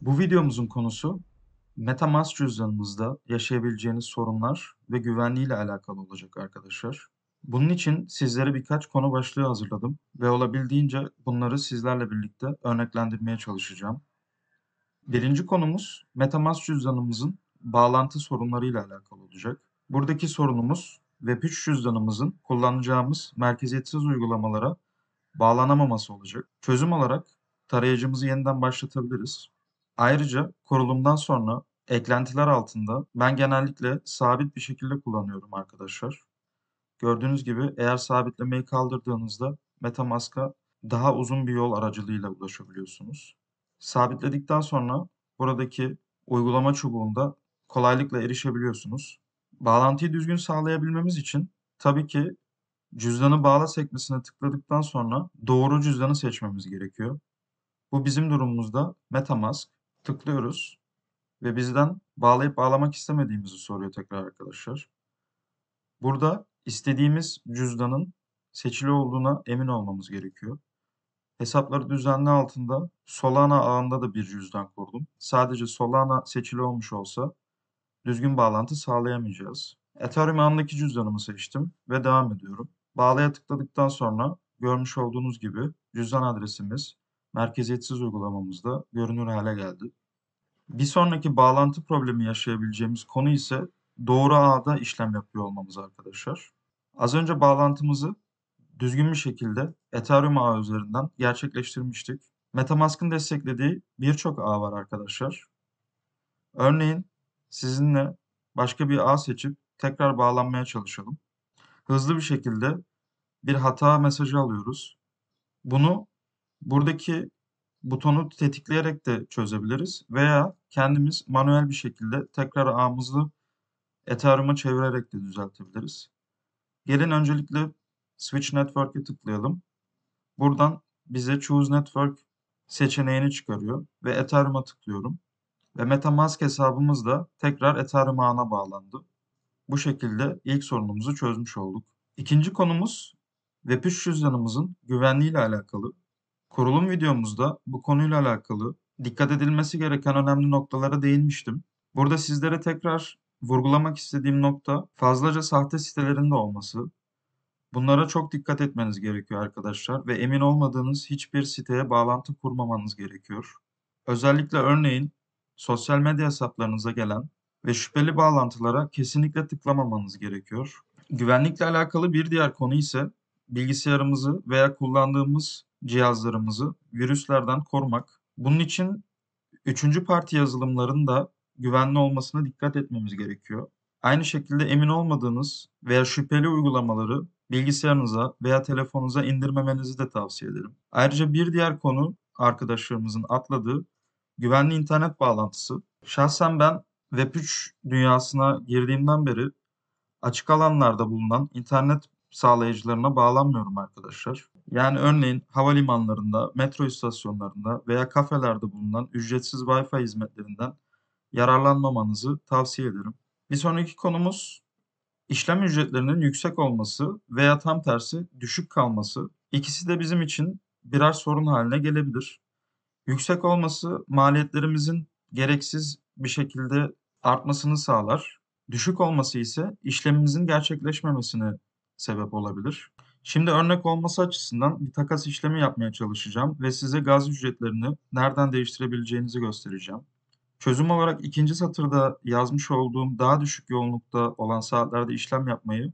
Bu videomuzun konusu MetaMask cüzdanınızda yaşayabileceğiniz sorunlar ve güvenliğiyle alakalı olacak arkadaşlar. Bunun için sizlere birkaç konu başlığı hazırladım ve olabildiğince bunları sizlerle birlikte örneklendirmeye çalışacağım. Birinci konumuz MetaMask cüzdanımızın bağlantı sorunlarıyla alakalı olacak. Buradaki sorunumuz Web3 cüzdanımızın kullanacağımız merkeziyetsiz uygulamalara bağlanamaması olacak. Çözüm olarak tarayıcımızı yeniden başlatabiliriz. Ayrıca kurulumdan sonra eklentiler altında ben genellikle sabit bir şekilde kullanıyorum arkadaşlar. Gördüğünüz gibi eğer sabitlemeyi kaldırdığınızda MetaMask'a daha uzun bir yol aracılığıyla ulaşabiliyorsunuz. Sabitledikten sonra buradaki uygulama çubuğunda kolaylıkla erişebiliyorsunuz. Bağlantıyı düzgün sağlayabilmemiz için tabii ki cüzdanı bağla sekmesine tıkladıktan sonra doğru cüzdanı seçmemiz gerekiyor. Bu bizim durumumuzda MetaMask. Tıklıyoruz ve bizden bağlayıp bağlamak istemediğimizi soruyor tekrar arkadaşlar. Burada istediğimiz cüzdanın seçili olduğuna emin olmamız gerekiyor. Hesapları düzenle altında Solana ağında da bir cüzdan kurdum. Sadece Solana seçili olmuş olsa düzgün bağlantı sağlayamayacağız. Ethereum ağındaki cüzdanımı seçtim ve devam ediyorum. Bağlaya tıkladıktan sonra görmüş olduğunuz gibi cüzdan adresimiz merkeziyetsiz uygulamamızda görünür hale geldi. Bir sonraki bağlantı problemi yaşayabileceğimiz konu ise doğru ağda işlem yapıyor olmamız arkadaşlar. Az önce bağlantımızı düzgün bir şekilde Ethereum ağı üzerinden gerçekleştirmiştik. MetaMask'ın desteklediği birçok ağ var arkadaşlar. Örneğin sizinle başka bir ağ seçip tekrar bağlanmaya çalışalım. Hızlı bir şekilde bir hata mesajı alıyoruz. Bunu buradaki butonu tetikleyerek de çözebiliriz veya kendimiz manuel bir şekilde tekrar ağımızı Ethereum'a çevirerek de düzeltebiliriz. Gelin öncelikle Switch Network'e tıklayalım. Buradan bize Choose Network seçeneğini çıkarıyor ve Ethereum'a tıklıyorum. Ve MetaMask hesabımız da tekrar Ethereum ağına bağlandı. Bu şekilde ilk sorunumuzu çözmüş olduk. İkinci konumuz Web3 cüzdanımızın güvenliğiyle alakalı. Kurulum videomuzda bu konuyla alakalı dikkat edilmesi gereken önemli noktalara değinmiştim. Burada sizlere tekrar vurgulamak istediğim nokta fazlaca sahte sitelerin de olması. Bunlara çok dikkat etmeniz gerekiyor arkadaşlar ve emin olmadığınız hiçbir siteye bağlantı kurmamanız gerekiyor. Özellikle örneğin sosyal medya hesaplarınıza gelen ve şüpheli bağlantılara kesinlikle tıklamamanız gerekiyor. Güvenlikle alakalı bir diğer konu ise bilgisayarımızı veya kullandığımız cihazlarımızı virüslerden korumak. Bunun için üçüncü parti yazılımların da güvenli olmasına dikkat etmemiz gerekiyor. Aynı şekilde emin olmadığınız veya şüpheli uygulamaları bilgisayarınıza veya telefonunuza indirmemenizi de tavsiye ederim. Ayrıca bir diğer konu arkadaşlarımızın atladığı güvenli internet bağlantısı. Şahsen ben Web3 dünyasına girdiğimden beri açık alanlarda bulunan internet sağlayıcılarına bağlanmıyorum arkadaşlar. Yani örneğin havalimanlarında, metro istasyonlarında veya kafelerde bulunan ücretsiz Wi-Fi hizmetlerinden yararlanmamanızı tavsiye ederim. Bir sonraki konumuz işlem ücretlerinin yüksek olması veya tam tersi düşük kalması. İkisi de bizim için birer sorun haline gelebilir. Yüksek olması maliyetlerimizin gereksiz bir şekilde artmasını sağlar. Düşük olması ise işlemimizin gerçekleşmemesine sebep olabilir. Şimdi örnek olması açısından bir takas işlemi yapmaya çalışacağım ve size gaz ücretlerini nereden değiştirebileceğinizi göstereceğim. Çözüm olarak ikinci satırda yazmış olduğum daha düşük yoğunlukta olan saatlerde işlem yapmayı,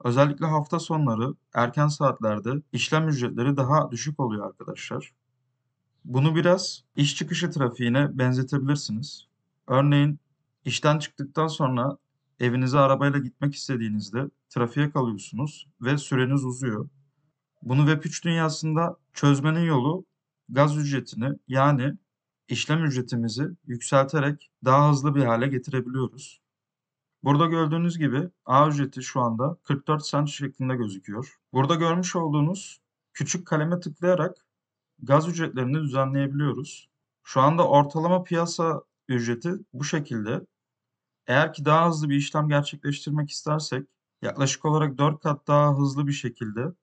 özellikle hafta sonları erken saatlerde işlem ücretleri daha düşük oluyor arkadaşlar. Bunu biraz iş çıkışı trafiğine benzetebilirsiniz. Örneğin işten çıktıktan sonra evinize arabayla gitmek istediğinizde trafiğe kalıyorsunuz ve süreniz uzuyor. Bunu Web3 dünyasında çözmenin yolu gaz ücretini yani işlem ücretimizi yükselterek daha hızlı bir hale getirebiliyoruz. Burada gördüğünüz gibi A ücreti şu anda 44 cent şeklinde gözüküyor. Burada görmüş olduğunuz küçük kaleme tıklayarak gaz ücretlerini düzenleyebiliyoruz. Şu anda ortalama piyasa ücreti bu şekilde. Eğer ki daha hızlı bir işlem gerçekleştirmek istersek yaklaşık olarak 4 kat daha hızlı bir şekilde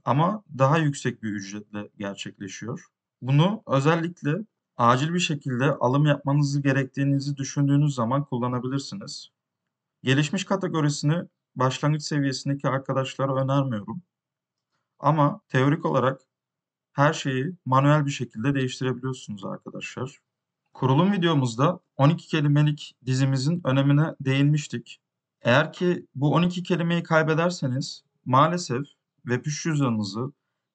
ama daha yüksek bir ücretle gerçekleşiyor. Bunu özellikle Acil bir şekilde alım yapmanızı gerektiğinizi düşündüğünüz zaman kullanabilirsiniz. Gelişmiş kategorisini başlangıç seviyesindeki arkadaşlara önermiyorum. Ama teorik olarak her şeyi manuel bir şekilde değiştirebiliyorsunuz arkadaşlar. Kurulum videomuzda 12 kelimelik dizimizin önemine değinmiştik. Eğer ki bu 12 kelimeyi kaybederseniz maalesef Web3 cüzdanınızı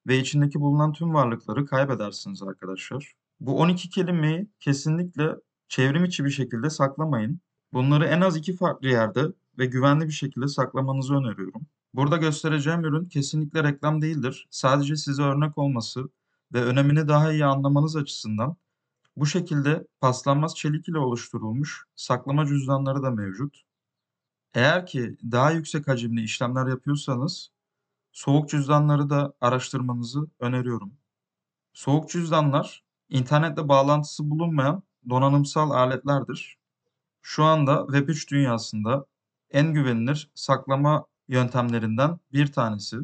ve içindeki bulunan tüm varlıkları kaybedersiniz arkadaşlar. Bu 12 kelimeyi kesinlikle çevrim içi bir şekilde saklamayın. Bunları en az 2 farklı yerde ve güvenli bir şekilde saklamanızı öneriyorum. Burada göstereceğim ürün kesinlikle reklam değildir. Sadece size örnek olması ve önemini daha iyi anlamanız açısından bu şekilde paslanmaz çelik ile oluşturulmuş saklama cüzdanları da mevcut. Eğer ki daha yüksek hacimli işlemler yapıyorsanız soğuk cüzdanları da araştırmanızı öneriyorum. Soğuk cüzdanlar internetle bağlantısı bulunmayan donanımsal aletlerdir. Şu anda Web3 dünyasında en güvenilir saklama yöntemlerinden bir tanesi.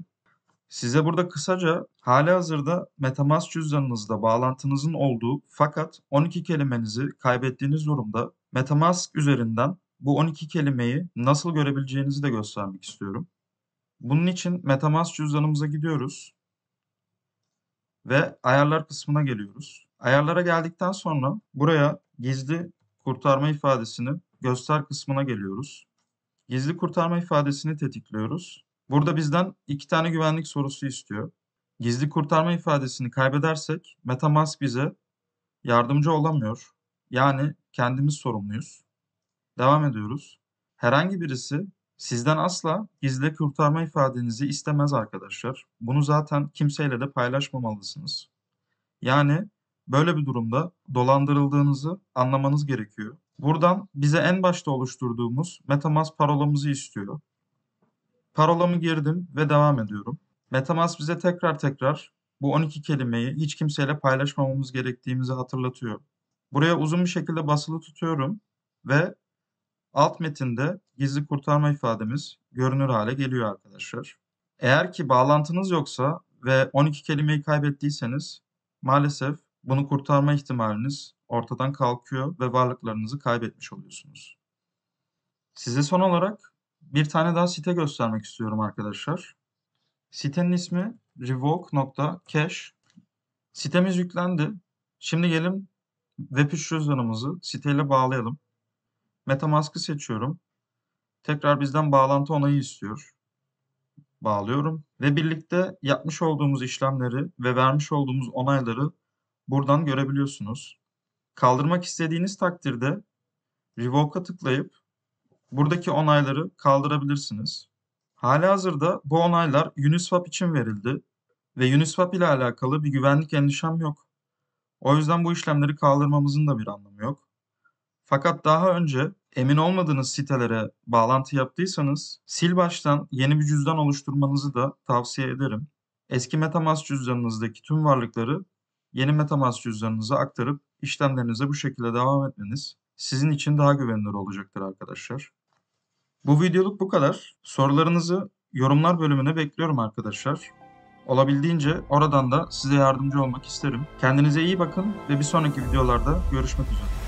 Size burada kısaca halihazırda MetaMask cüzdanınızda bağlantınızın olduğu fakat 12 kelimenizi kaybettiğiniz durumda MetaMask üzerinden bu 12 kelimeyi nasıl görebileceğinizi de göstermek istiyorum. Bunun için MetaMask cüzdanımıza gidiyoruz ve ayarlar kısmına geliyoruz. Ayarlara geldikten sonra buraya gizli kurtarma ifadesini göster kısmına geliyoruz. Gizli kurtarma ifadesini tetikliyoruz. Burada bizden 2 tane güvenlik sorusu istiyor. Gizli kurtarma ifadesini kaybedersek MetaMask bize yardımcı olamıyor. Yani kendimiz sorumluyuz. Devam ediyoruz. Herhangi birisi sizden asla gizli kurtarma ifadenizi istemez arkadaşlar. Bunu zaten kimseyle de paylaşmamalısınız. Yani böyle bir durumda dolandırıldığınızı anlamanız gerekiyor. Buradan bize en başta oluşturduğumuz MetaMask parolamızı istiyor. Parolamı girdim ve devam ediyorum. MetaMask bize tekrar bu 12 kelimeyi hiç kimseyle paylaşmamamız gerektiğimizi hatırlatıyor. Buraya uzun bir şekilde basılı tutuyorum ve alt metinde gizli kurtarma ifademiz görünür hale geliyor arkadaşlar. Eğer ki bağlantınız yoksa ve 12 kelimeyi kaybettiyseniz maalesef bunu kurtarma ihtimaliniz ortadan kalkıyor ve varlıklarınızı kaybetmiş oluyorsunuz. Size son olarak bir tane daha site göstermek istiyorum arkadaşlar. Sitenin ismi revoke.cash. Sitemiz yüklendi. Şimdi gelin Web3 cüzdanımızı siteyle bağlayalım. MetaMask'ı seçiyorum. Tekrar bizden bağlantı onayı istiyor. Bağlıyorum ve birlikte yapmış olduğumuz işlemleri ve vermiş olduğumuz onayları buradan görebiliyorsunuz. Kaldırmak istediğiniz takdirde Revoke'a tıklayıp buradaki onayları kaldırabilirsiniz. Halihazırda bu onaylar Uniswap için verildi ve Uniswap ile alakalı bir güvenlik endişem yok. O yüzden bu işlemleri kaldırmamızın da bir anlamı yok. Fakat daha önce emin olmadığınız sitelere bağlantı yaptıysanız sil baştan yeni bir cüzdan oluşturmanızı da tavsiye ederim. Eski MetaMask cüzdanınızdaki tüm varlıkları yeni MetaMask cüzdanınıza aktarıp işlemlerinize bu şekilde devam etmeniz sizin için daha güvenilir olacaktır arkadaşlar. Bu videoluk bu kadar. Sorularınızı yorumlar bölümüne bekliyorum arkadaşlar. Olabildiğince oradan da size yardımcı olmak isterim. Kendinize iyi bakın ve bir sonraki videolarda görüşmek üzere.